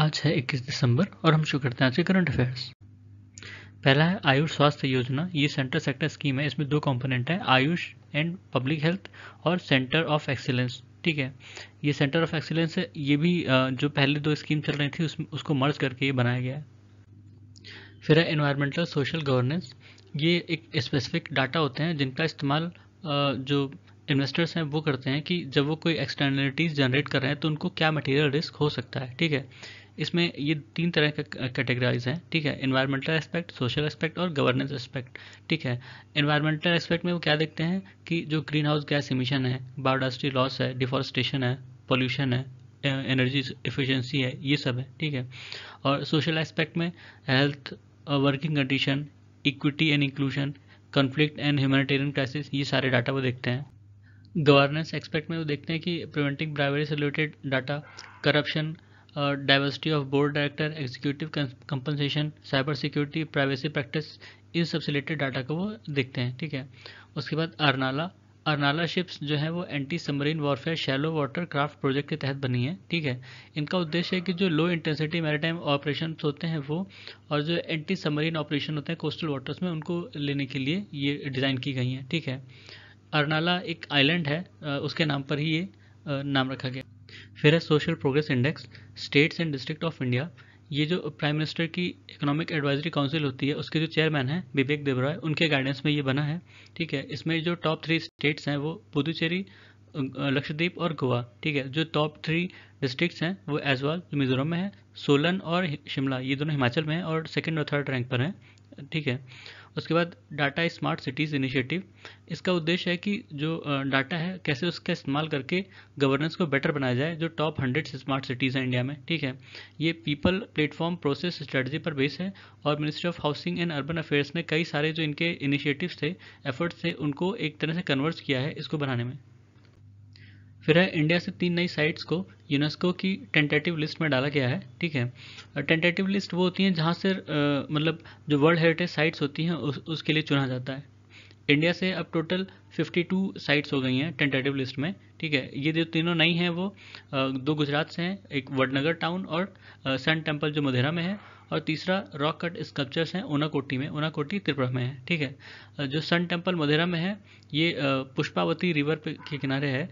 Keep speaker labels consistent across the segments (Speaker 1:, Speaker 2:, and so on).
Speaker 1: आज है 21 दिसंबर और हम शुरू करते हैं आज के करंट अफेयर्स। पहला है आयुष स्वास्थ्य योजना। ये सेंटर सेक्टर स्कीम है। इसमें दो कंपोनेंट है, आयुष एंड पब्लिक हेल्थ और सेंटर ऑफ एक्सीलेंस। ठीक है, ये सेंटर ऑफ एक्सीलेंस है। ये भी जो पहले दो स्कीम चल रही थी उसको मर्ज करके ये बनाया गया है। फिर है एनवायरमेंटल सोशल गवर्नेंस। ये एक स्पेसिफिक डाटा होते हैं जिनका इस्तेमाल जो इन्वेस्टर्स हैं वो करते हैं कि जब वो कोई एक्सटर्नलिटीज़ जनरेट कर रहे हैं तो उनको क्या मटेरियल रिस्क हो सकता है। ठीक है, इसमें ये तीन तरह का कैटेगराइज हैं। ठीक है, एनवायरमेंटल एस्पेक्ट, सोशल एस्पेक्ट और गवर्नेंस एस्पेक्ट। ठीक है, एनवायरमेंटल एस्पेक्ट में वो क्या देखते हैं कि जो ग्रीन हाउस गैस इमिशन है, बायोडाइवर्सिटी लॉस है, डिफॉरेस्टेशन है, पोल्यूशन है, एनर्जी एफिशिएंसी है, ये सब है। ठीक है, और सोशल एस्पेक्ट में health, working condition, equity and inclusion, conflict and humanitarian crisis, ये सारे डाटा वो देखते हैं। गवर्नेंस एक्सपेक्ट में वो देखते हैं कि प्रिवेंटिंग ब्राइवरी से related data, corruption, diversity of board director, executive compensation, cyber security, privacy practice, इन सब से रिलेटेड डाटा को वो देखते हैं। ठीक है, उसके बाद अरनाला शिप्स जो है वो anti submarine warfare shallow water craft project के तहत बनी है। ठीक है, इनका उद्देश्य है कि जो लो इंटेंसिटी मैरीटाइम ऑपरेशन होते हैं वो, और जो एंटी सबमरीन ऑपरेशन होते हैं कोस्टल वाटर्स में, उनको लेने के लिए ये डिज़ाइन की गई हैं। ठीक है, अरनाला एक आइलैंड है, उसके नाम पर ही ये नाम रखा गया। फिर है social progress index, states and district of India. ये जो प्राइम मिनिस्टर की इकोनॉमिक एडवाइजरी काउंसिल होती है उसके जो चेयरमैन हैं विवेक देबरॉय, उनके गाइडेंस में ये बना है। ठीक है, इसमें जो टॉप 3 स्टेट्स हैं वो पुदुचेरी, लक्षद्वीप और गोवा। ठीक है, जो टॉप 3 डिस्ट्रिक्ट्स हैं वो ऐजवाल जो मिजोरम में है, सोलन और शिमला ये दोनों हिमाचल में हैं और सेकंड और थर्ड रैंक पर हैं। ठीक है, उसके बाद डाटा स्मार्ट सिटीज़ इनिशिएटिव। इसका उद्देश्य है कि जो डाटा है कैसे उसका इस्तेमाल करके गवर्नेंस को बेटर बनाया जाए। जो टॉप 100 स्मार्ट सिटीज़ हैं इंडिया में। ठीक है, ये पीपल प्लेटफॉर्म प्रोसेस स्ट्रेटजी पर बेस है और ministry of housing and urban affairs ने कई सारे जो इनके इनिशिएटिव्स थे, एफर्ट्स थे, उनको एक तरह से कन्वर्ट किया है इसको बनाने में। फिर है इंडिया से 3 नई साइट्स को यूनेस्को की टेंटेटिव लिस्ट में डाला गया है। ठीक है, टेंटेटिव लिस्ट वो होती हैं जहाँ से मतलब जो वर्ल्ड हेरिटेज साइट्स होती हैं उसके लिए चुना जाता है। इंडिया से अब टोटल 52 साइट्स हो गई हैं टेंटेटिव लिस्ट में। ठीक है, ये जो तीनों नई हैं वो दो गुजरात से हैं, एक वडनगर टाउन और सन टेम्पल जो मोढेरा में है, और तीसरा रॉक कट स्कल्पचर्स हैं ऊनाकोटी में, ऊनाकोटी त्रिपुरा में है। ठीक है, जो सन टेम्पल मोढेरा में है ये पुष्पावती रिवर के किनारे है।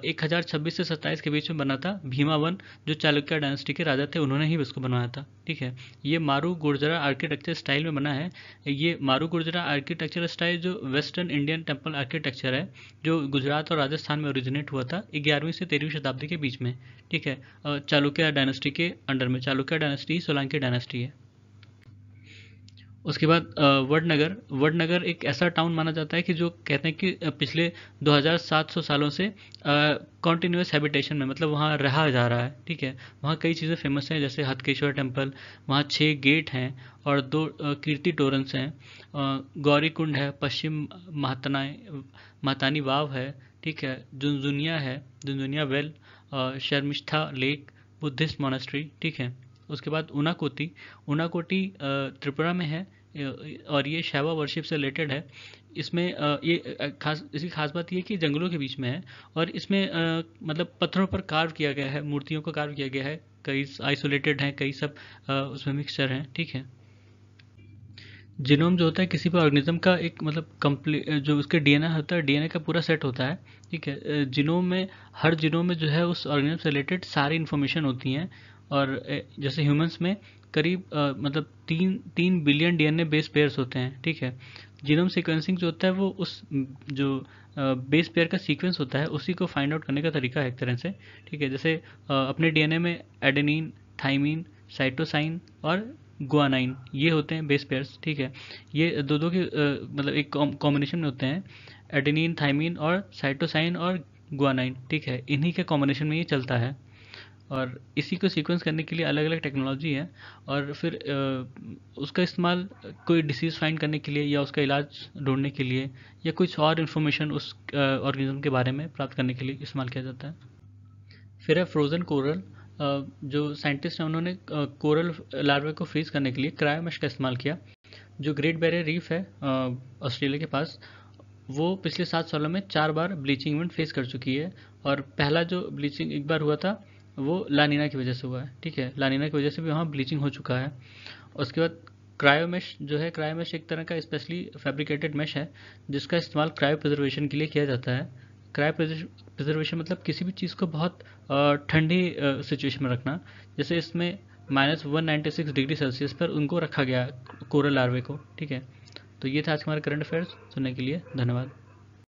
Speaker 1: 1026 से 27 के बीच में बना था। भीमावन जो चालुक्य डायनेस्टी के राजा थे उन्होंने ही इसको बनवाया था। ठीक है, ये मारू गुर्जरा आर्किटेक्चर स्टाइल में बना है। ये मारू गुर्जरा आर्किटेक्चर स्टाइल जो वेस्टर्न इंडियन टेम्पल आर्किटेक्चर है, जो गुजरात और राजस्थान में ओरिजिनेट हुआ था 11वीं से 13वीं शताब्दी के बीच में। ठीक है, चालुक्य डायनेस्टी के अंडर में, चालुक्य डायनेस्टी सोलंकी डायनेस्टी है। उसके बाद वडनगर एक ऐसा टाउन माना जाता है कि जो कहते हैं कि पिछले 2700 सालों से कॉन्टिन्यूस हैबिटेशन में, मतलब वहाँ रहा जा रहा है। ठीक है, वहाँ कई चीज़ें फेमस हैं जैसे हथकेश्वर टेम्पल, वहाँ 6 गेट हैं और 2 कीर्ति टोरेंस हैं, गौरी कुंड है, पश्चिम महतानी वाव है। ठीक है, झुनझुनिया है, Jhunjhunia well, Sharmishtha lake, Buddhist monastery. ठीक है, उसके बाद ऊनाकोटी, ऊनाकोटी त्रिपुरा में है और ये शैवा वर्शिप से रिलेटेड है। इसमें इसकी खास बात ये है कि जंगलों के बीच में है और इसमें मतलब पत्थरों पर कार्व किया गया है, मूर्तियों को कार्व किया गया है। कई आइसोलेटेड हैं, कई सब उसमें मिक्सचर हैं। ठीक है, जीनोम जो होता है किसी भी ऑर्गेनिज्म का एक मतलब कंप्लीट जो उसके डीएनए होता है, डीएनए का पूरा सेट होता है। ठीक है, जीनोम में हर जीनोम में जो है उस ऑर्गेनिज्म से रिलेटेड सारी इन्फॉर्मेशन होती हैं। और जैसे ह्यूमंस में करीब मतलब 3 बिलियन डीएनए बेस पेयर्स होते हैं। ठीक है, जीनोम सीक्वेंसिंग जो होता है वो उस जो बेस पेयर का सीक्वेंस होता है उसी को फाइंड आउट करने का तरीका है एक तरह से। ठीक है, जैसे अपने डीएनए में एडेनिन, थाइमिन, साइटोसाइन और गुआनाइन ये होते हैं बेस पेयर्स। ठीक है, ये दो के मतलब एक कॉम्बिनेशन में होते हैं, एडेनिन, थाइमिन और साइटोसाइन और गुआनाइन। ठीक है, इन्हीं के कॉम्बिनेशन में ये चलता है और इसी को सीक्वेंस करने के लिए अलग अलग टेक्नोलॉजी है। और फिर उसका इस्तेमाल कोई डिसीज़ फाइंड करने के लिए या उसका इलाज ढूंढने के लिए या कुछ और इन्फॉर्मेशन उस ऑर्गेनिज्म के बारे में प्राप्त करने के लिए इस्तेमाल किया जाता है। फिर है फ्रोज़न कोरल। जो साइंटिस्ट हैं उन्होंने कोरल लार्वे को फ्रीज करने के लिए क्रायोमेश का इस्तेमाल किया। जो ग्रेट बैरियर रीफ है ऑस्ट्रेलिया के पास, वो पिछले 7 सालों में 4 बार ब्लीचिंग इवेंट फेस कर चुकी है। और पहला जो ब्लीचिंग एक बार हुआ था वो लानीना की वजह से हुआ है। ठीक है, लानीना की वजह से भी वहाँ ब्लीचिंग हो चुका है। उसके बाद क्रायोमेश जो है, क्रायोमेश एक तरह का स्पेशली फैब्रिकेटेड मेश है जिसका इस्तेमाल क्रायो प्रिजर्वेशन के लिए किया जाता है। क्रायो प्रिजर्वेशन मतलब किसी भी चीज़ को बहुत ठंडी सिचुएशन में रखना। जैसे इसमें -196 डिग्री सेल्सियस पर उनको रखा गया कोरल लार्वे को। ठीक है, तो ये था आज हमारे करंट अफेयर्स। सुनने के लिए धन्यवाद।